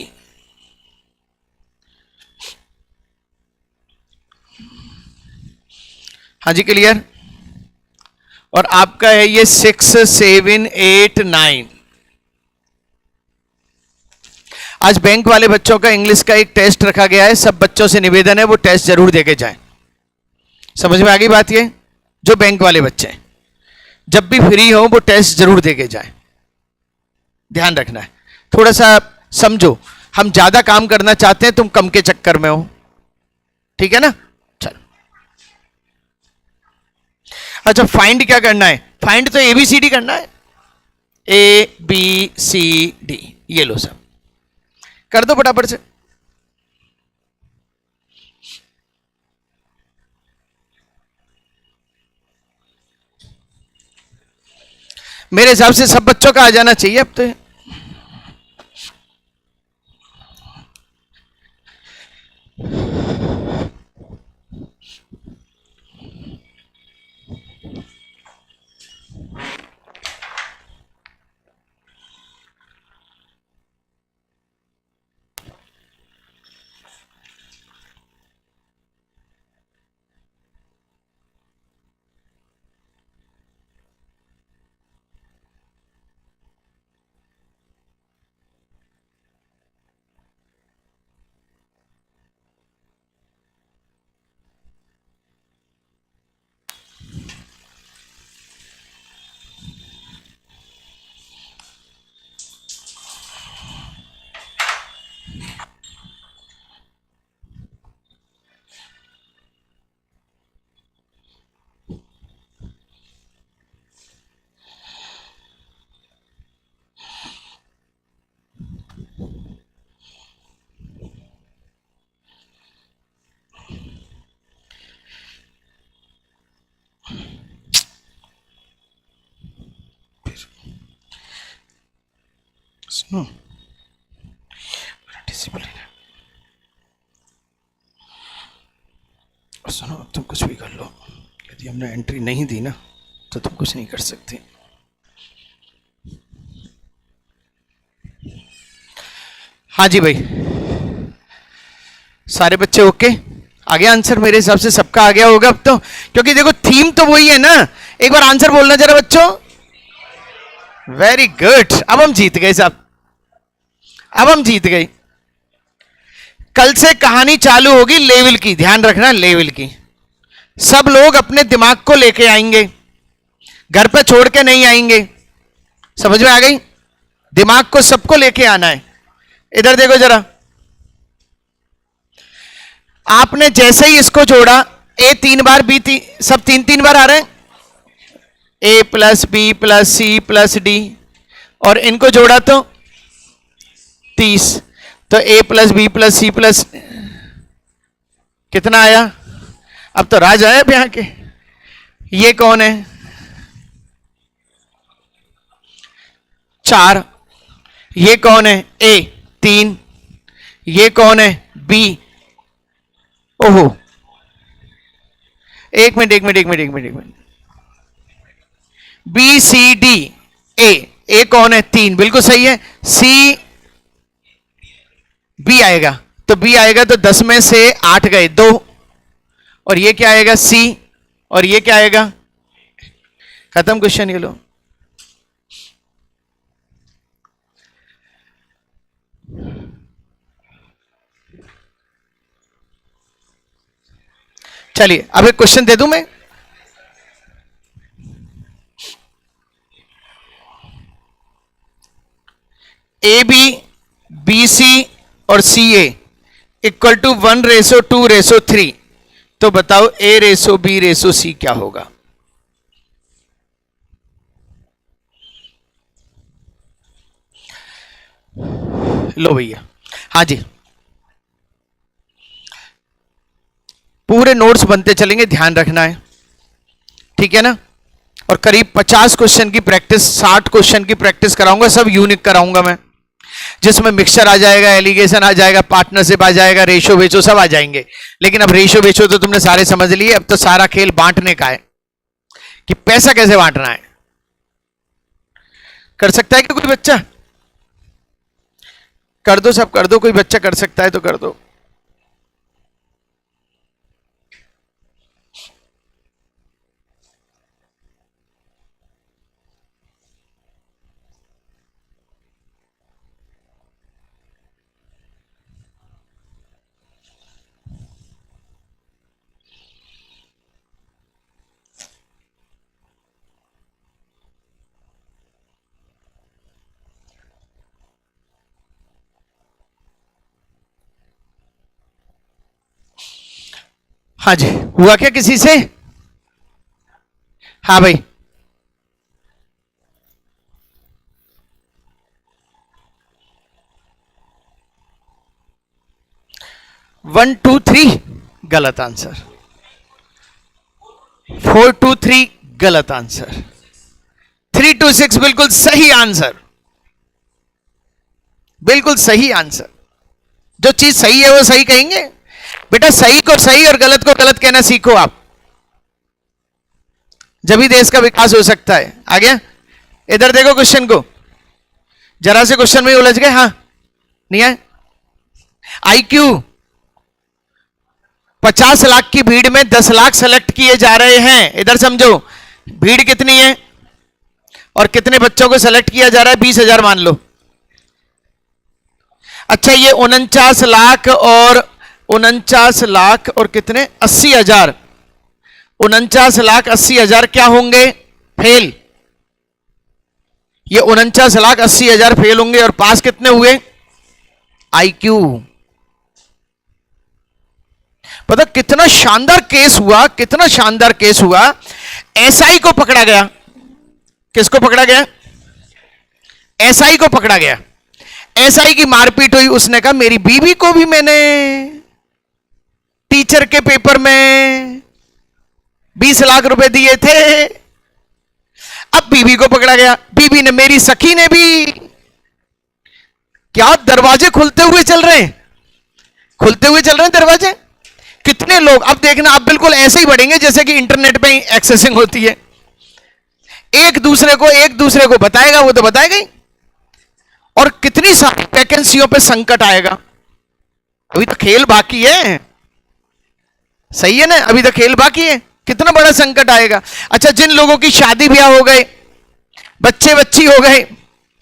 हाँ जी क्लियर। और आपका है ये 6 7 8 9। आज बैंक वाले बच्चों का इंग्लिश का एक टेस्ट रखा गया है, सब बच्चों से निवेदन है वो टेस्ट जरूर देके जाएं। समझ में आ गई बात? ये जो बैंक वाले बच्चे हैं जब भी फ्री हो वो टेस्ट जरूर देके जाएं, ध्यान रखना है। थोड़ा सा समझो, हम ज्यादा काम करना चाहते हैं, तुम कम के चक्कर में हो, ठीक है ना? चलो, अच्छा फाइंड क्या करना है? फाइंड तो एबीसीडी करना है, ए बी सी डी, ये लो सब कर दो फटाफट से। मेरे हिसाब से सब बच्चों का आ जाना चाहिए अब तो। सुनो, डिसिप्लिन है। सुनो, अब तुम कुछ भी कर लो, यदि हमने एंट्री नहीं दी ना तो तुम कुछ नहीं कर सकते। हाँ जी भाई, सारे बच्चे ओके? आ गया आंसर? मेरे हिसाब से सबका आ गया होगा अब तो, क्योंकि देखो थीम तो वही है ना। एक बार आंसर बोलना जरा बच्चों। वेरी गुड, अब हम जीत गए साहब, अब हम जीत गए। कल से कहानी चालू होगी लेवल की, ध्यान रखना लेवल की। सब लोग अपने दिमाग को लेके आएंगे, घर पे छोड़ के नहीं आएंगे। समझ में आ गई? दिमाग को सबको लेके आना है। इधर देखो जरा, आपने जैसे ही इसको जोड़ा, ए 3 बार, बी सब 3 3 बार आ रहे हैं, A plus B plus C plus D, और इनको जोड़ा तो 30, तो A plus B plus C plus कितना आया? अब तो राज आया अब यहां के। ये कौन है? 4। ये कौन है? ए 3। ये कौन है? बी। ओहो, एक मिनट एक मिनट एक मिनट एक मिनट एक minute, B C D A, A कौन है? 3, बिल्कुल सही है। सी बी आएगा, तो बी आएगा तो 10 में से 8 गए, 2, और ये क्या आएगा? सी, और ये क्या आएगा? खत्म क्वेश्चन, ये लो। चलिए अब एक क्वेश्चन दे दूं मैं। ए बी, बी सी और सी ए इक्वल टू 1:2:3, तो बताओ ए रेसो बी रेसो सी क्या होगा? लो भैया, हाँ जी, पूरे नोट्स बनते चलेंगे, ध्यान रखना है, ठीक है ना? और करीब 50 क्वेश्चन की प्रैक्टिस, 60 क्वेश्चन की प्रैक्टिस कराऊंगा, सब यूनिक कराऊंगा मैं, जिसमें मिक्सचर आ जाएगा, एलिगेशन आ जाएगा, पार्टनरशिप आ जाएगा, रेशो बेचो सब आ जाएंगे। लेकिन अब रेशो बेचो तो तुमने सारे समझ लिए, अब तो सारा खेल बांटने का है कि पैसा कैसे बांटना है। कर सकता है कि कोई बच्चा? कर दो, सब कर दो, कोई बच्चा कर सकता है तो कर दो। हाँ जी, हुआ क्या किसी से? हाँ भाई, वन टू थ्री गलत आंसर, 4 2 3 गलत आंसर, 3 2 6 बिल्कुल सही आंसर, बिल्कुल सही आंसर। जो चीज सही है वो सही कहेंगे बेटा, सही को सही और गलत को गलत कहना सीखो आप, जब ही देश का विकास हो सकता है। आ गया? इधर देखो क्वेश्चन को, जरा से क्वेश्चन में उलझ गए? हाँ नहीं है? आईक्यू 50 लाख की भीड़ में 10 लाख सेलेक्ट किए जा रहे हैं। इधर समझो, भीड़ कितनी है और कितने बच्चों को सेलेक्ट किया जा रहा है? 20,000 मान लो। अच्छा, ये 49 लाख और 49 लाख और कितने? 80,000। 49 लाख 80,000 क्या होंगे? फेल। ये 49 लाख 80,000 फेल होंगे और पास कितने हुए? आईक्यू। पता कितना शानदार केस हुआ, कितना शानदार केस हुआ। एसआई को पकड़ा गया। किसको पकड़ा गया? एसआई को पकड़ा गया। एसआई की मारपीट हुई। उसने कहा मेरी बीवी को भी मैंने टीचर के पेपर में 20 लाख रुपए दिए थे। अब बीवी को पकड़ा गया। बीवी ने, मेरी सखी ने भी। क्या दरवाजे खुलते हुए चल रहे हैं, खुलते हुए चल रहे हैं दरवाजे। कितने लोग, अब देखना, आप बिल्कुल ऐसे ही बढ़ेंगे जैसे कि इंटरनेट पे एक्सेसिंग होती है। एक दूसरे को बताएगा, वो तो बताएगा ही। और कितनी सारी वैकेंसियों पे संकट आएगा। अभी तो खेल बाकी है, सही है ना? अभी तो खेल बाकी है, कितना बड़ा संकट आएगा। अच्छा, जिन लोगों की शादी ब्याह हो गए, बच्चे बच्ची हो गए,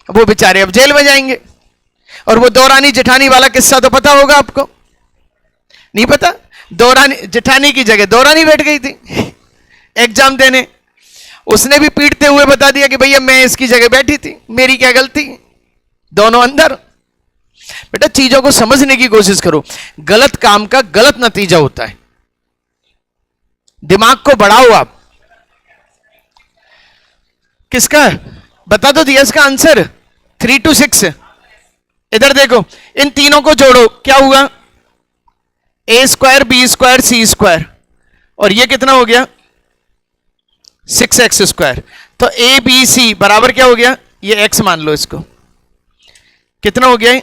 वो बेचारे अब जेल में जाएंगे। और वो दौरानी जेठानी वाला किस्सा तो पता होगा आपको, नहीं पता? दौरानी जेठानी की जगह दौरानी बैठ गई थी एग्जाम देने। उसने भी पीटते हुए बता दिया कि भैया मैं इसकी जगह बैठी थी, मेरी क्या गलती। दोनों अंदर। बेटा चीजों को समझने की कोशिश करो। गलत काम का गलत नतीजा होता है। दिमाग को बढ़ाओ आप। किसका बता दो दिया इसका आंसर? 3 2 6। इधर देखो, इन तीनों को जोड़ो, क्या हुआ? a square B square C square, और ये कितना हो गया? 6x square. तो ए बी सी बराबर क्या हो गया? ये x मान लो इसको, कितना हो गया?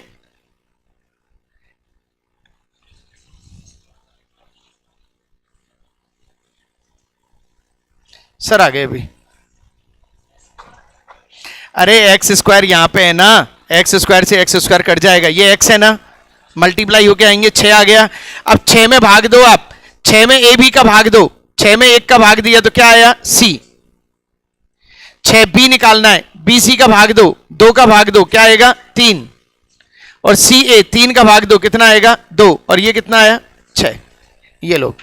सर आ गए अभी। अरे एक्स स्क्वायर यहां पे है ना, एक्स स्क्वायर से एक्स स्क्वायर कट जाएगा, ये एक्स है ना, मल्टीप्लाई होके आएंगे, 6 आ गया। अब 6 में भाग दो आप, 6 में ए बी का भाग दो, 6 में 1 का भाग दिया तो क्या आया? सी। 6 बी निकालना है, बी सी का भाग दो, 2 का भाग दो, क्या आएगा? 3। और सी ए 3 का भाग दो, कितना आएगा? 2। और ये कितना आया? 6। ये लो।